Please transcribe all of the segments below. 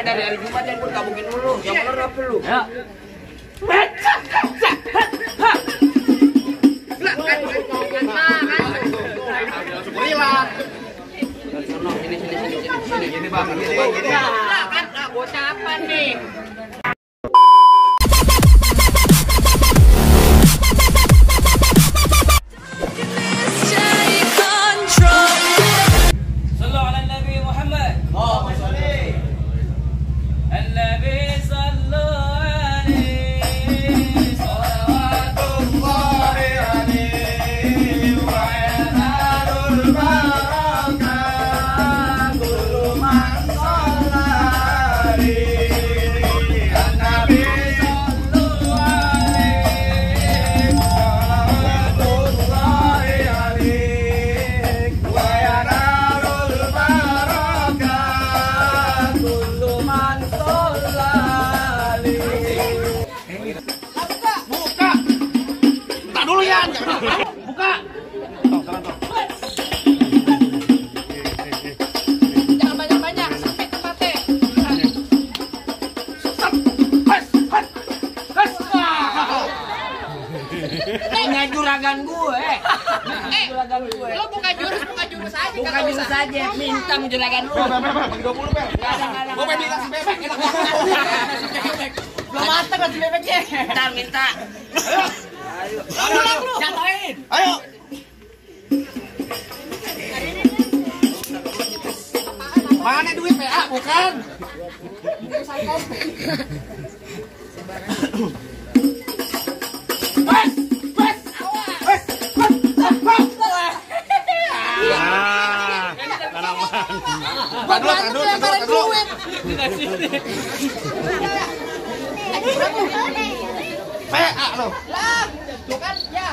dari hari Jumat yang pun kabukin dulu. Yang bener apa lu? Ya. Gini bang, gini. Nah, kan bocah apa nih? Buka. Jangan banyak-banyak sampai tempatnya. Punya juragan gue. Juragan gue. Lo buka jurus aja. Buka jurus aja, minta juragan lu. Bagi 20, Bel. Gue pengen dikasih bebek. Belum matang kasih bebeknya. Minta. Ayo. Pulang lu. Jatuhin. Ayo. Mana duit PA bukan? Taduh. PA lo. Lah, lu kan ya.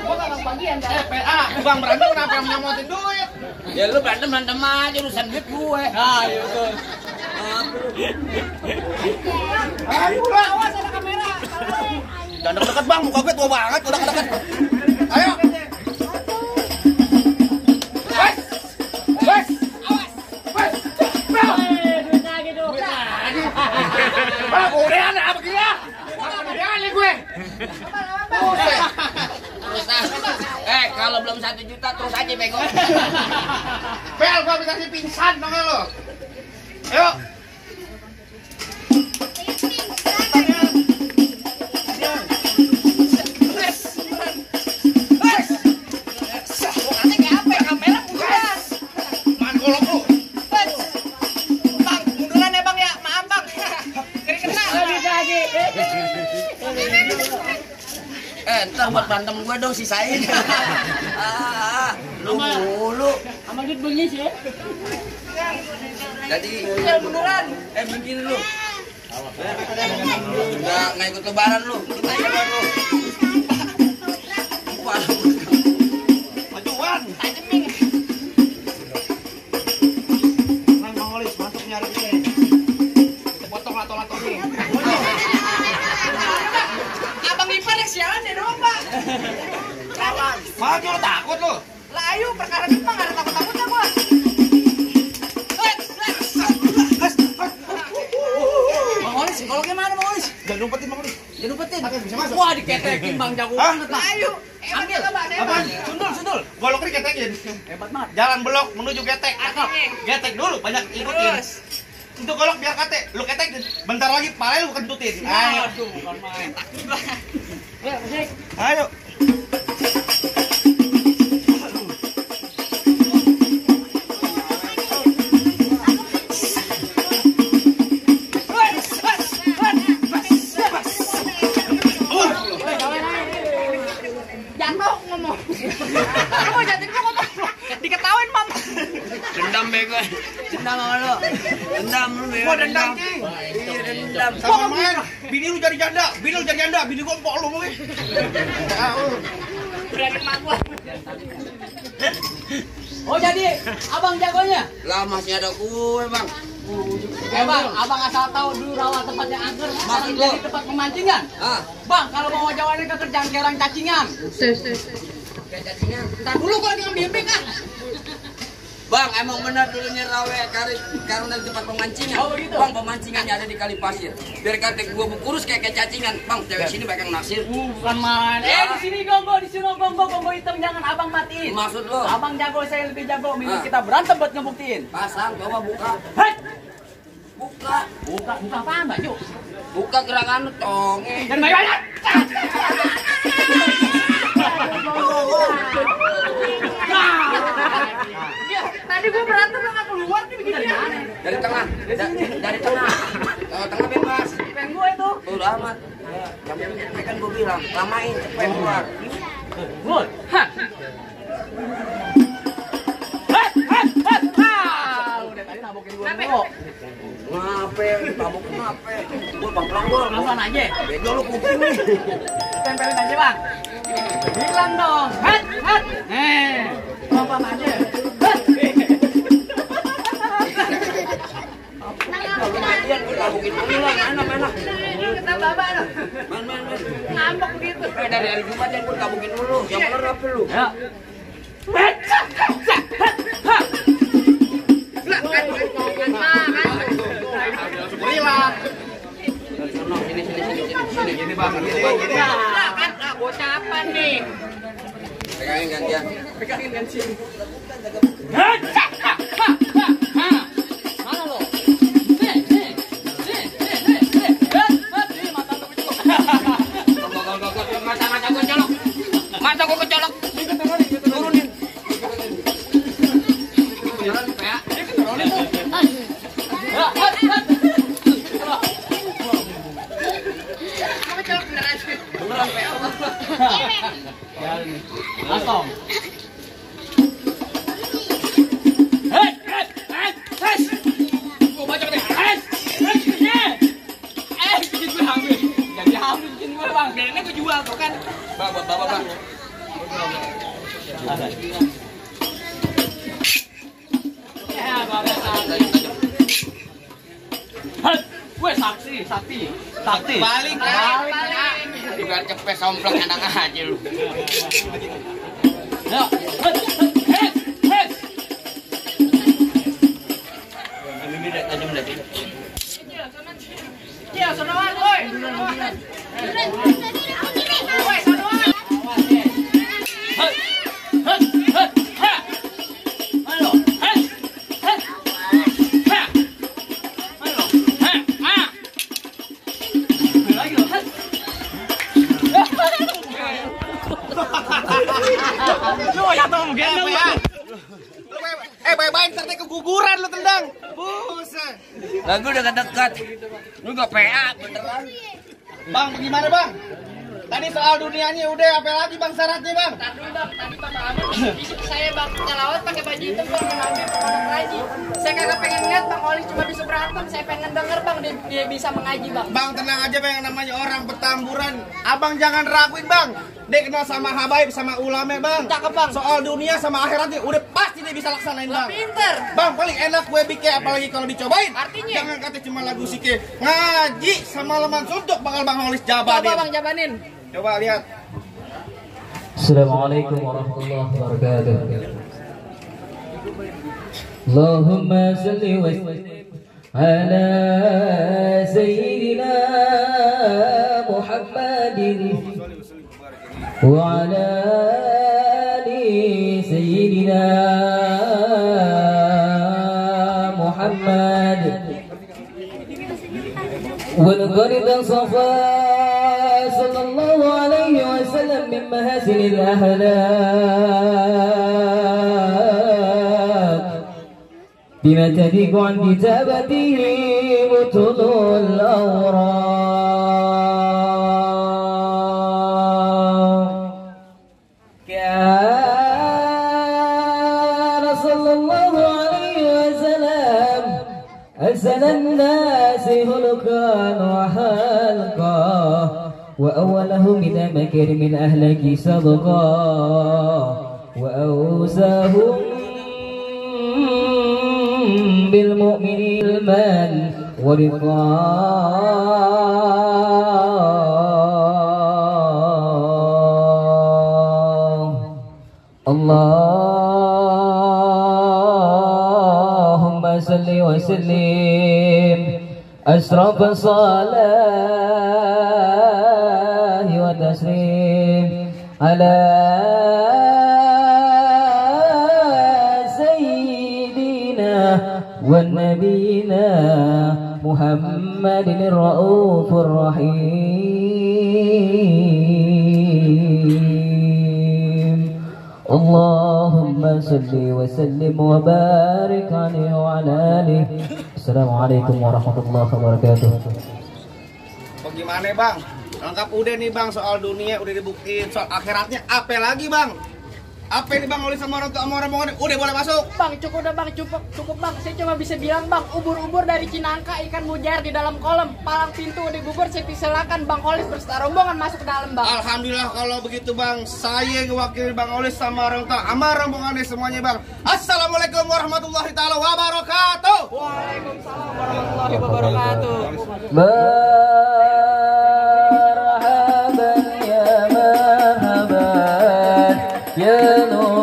Gua enggak bagian kan. PA, Bang berantem kenapa nyamotin duit? Ya lu berantem aja urusan duit gue. Ayo tuh. Ayo lah. Awas ada kamera. Jangan deket Bang, muka gue tua banget, udah deket. Ayo. Udah ada apa gila? Jangan nih gue. Kalau belum 1 juta terus aja bego. Bel, gua bisa pingsan dong lo. Ayo. Entar buat berantem gue dong sisain. Lu mulu. Sama duit bengis ya. Jadi beneran. Begini lu. Nggak ikut lebaran lu. Kita lebaran lu. Majuan. Nang Mongolis masuk nyari kita. Kita potong lato-lato nih. Abang ipar yang sialan ya doang, Pak. Maju lo takut lo. Lah ayo perkara Jepang ada takut-takutnya gua. Mongolis, psikolognya mana Mongolis? Jangan umpetin Mongolis. Jangan umpetin. Bisa masuk. Wah diketekin Bang jago banget lah. Ayo. Ambil Pak, Apa? Sundul. Golok ini ketekin. Hebat banget. Jalan belok menuju getek. Cakep. Getek dulu, banyak ikutin. Terus. Itu golok biar kate, lu ketek, bentar lagi pala lu kentutin. Aduh, bukan main. Ayo, musik. Ayo. Jatuh ngomong. Kamu jatuh ngomong. Diketawain, Mam. Dendam bego. Dendam sama lu. Dendam lu bego. Gua dendam, Cing. Iya dendam. Sama main. Bini lu jadi janda, bini gua empok lu mungkin. Berani mak gua. Oh jadi abang jagonya? Lah masih ada gue bang. Bang, abang asal tahu dulu rawa tempat yang angker, maksud jadi tempat pemancingan. Bang, kalau mau jawabannya kerjaan kayak orang cacingan. Kayak cacingan. Ntar dulu gua lagi ngambil ah. Bang, emang benar dulunya rawe karena di tempat pemancingan. Oh, begitu? Bang, pemancingannya ada di kali pasir. Biar kata gua kurus kayak cacingan. Bang, cewek sini banyak yang naksir. Bukan main. Di sini gonggo, di sini gonggo hitam jangan abang matiin. Maksud lo? Abang jago, saya lebih jago. Minggu kita berantem buat ngebuktiin. Pasang, coba buka. Hei, Buka. buka apaan baju? Buka gerakan tonge. Dan bayar. Tadi gua berantem lo nggak keluar nih begini. Dari tengah. Dari tengah. Kalau tengah bebas. Pengen gua itu. Udah amat. Yang penting kan gua bilang, lamain cepet keluar. Gol. Udah tadi nabokin gua dulu. Ngapain? Tabuk kenapa? Gua bang gua. Lawan aja. Bego lu kuping nih. Tempelin aja bang. Bilang dong. Pelan aja. Kalian gua tabukin dulu lah, enak. Kita babak dong. Main. Ngambek begitu. Dari hari Jumat ya gua tabukin dulu. Yang bener apa lu? Ya. Sini bang. Bocah apa nih? Pegangin gantian. Pegangin gantian. Mana lo? Mata gua kecolok. Turunin. Langsung. Gua baca deh. Bikin gue hamil. Jadi hamil bikin gue bang. Biarinnya gue jual tuh kan. Bang, buat bapak bang. Ya, bapak sakti. Gue sakti. Balik. Biar cepet somplak anak aja lu. Ya. Ini udah tajam dah. Iya, sonoan, woi. Woi, sonoan. Halo. Lagi loh. Lu ya tau gendong ya. Bye-bye, ntar dia keguguran lu tendang. Buset. Lagu udah dekat. Lu gak PA beneran. Bang, gimana bang? Tadi soal dunianya udah, apa lagi bang syaratnya bang? Tadi Bapak Amin, saya bang nyelawat pakai baju itu bang mengambil kepada ngaji. Saya kagak pengen lihat Bang Oli cuma bisa berantem. Saya pengen denger bang dia bisa mengaji bang. Bang tenang aja bang, yang namanya orang petamburan. Abang jangan raguin bang. Dia kenal sama habaib sama ulama bang. Cakep bang. Soal dunia sama akhiratnya udah pasti dia bisa laksanain bang. Pinter. Bang paling enak gue bikin apalagi kalau dicobain. Artinya? Jangan kata cuma lagu sike. Ngaji sama leman suntuk bakal bang Holis jabanin. Coba bang jabanin. Coba lihat. Assalamualaikum warahmatullahi wabarakatuh. Allahumma salli wa sallim ala sayyidina Muhammadin wa ala ali sayyidina Muhammad wa laqad safa sallallahu alaihi wasallam min mahasinil ahlak bima tadiqu an kitabatihi mutulul awraq kana sallallahu alaihi wasallam ahsanan nasi khuluqan wa halqa وأولهم إلى مكارم الأهلاك صدقا وأوساهم بالمؤمنين المال ورضا الله صل وسلم أشرف الصلاة وتسليم على سيدنا ونبينا محمد الرؤوف الرحيم اللهم صل وسلم وبارك عليه وعلى آله. Assalamualaikum warahmatullahi wabarakatuh. Bagaimana bang? Lengkap udah nih bang, soal dunia udah dibuktiin, soal akhiratnya apa lagi bang? Apa ini bang, oleh sama orang tua sama orang bang, udah boleh masuk? Bang, cukup udah bang, cukup bang. Saya cuma bisa bilang bang, ubur-ubur dari Cinangka, ikan mujair di dalam kolam, palang pintu udah gugur, saya silakan Bang Olis berserta rombongan masuk ke dalam bang. Alhamdulillah kalau begitu bang, saya mewakili bang Olis sama orang tua sama rombongannya semuanya bang. Assalamualaikum warahmatullahi taala wabarakatuh. Waalaikumsalam warahmatullahi wabarakatuh. Marhaban ya marhaban ya nur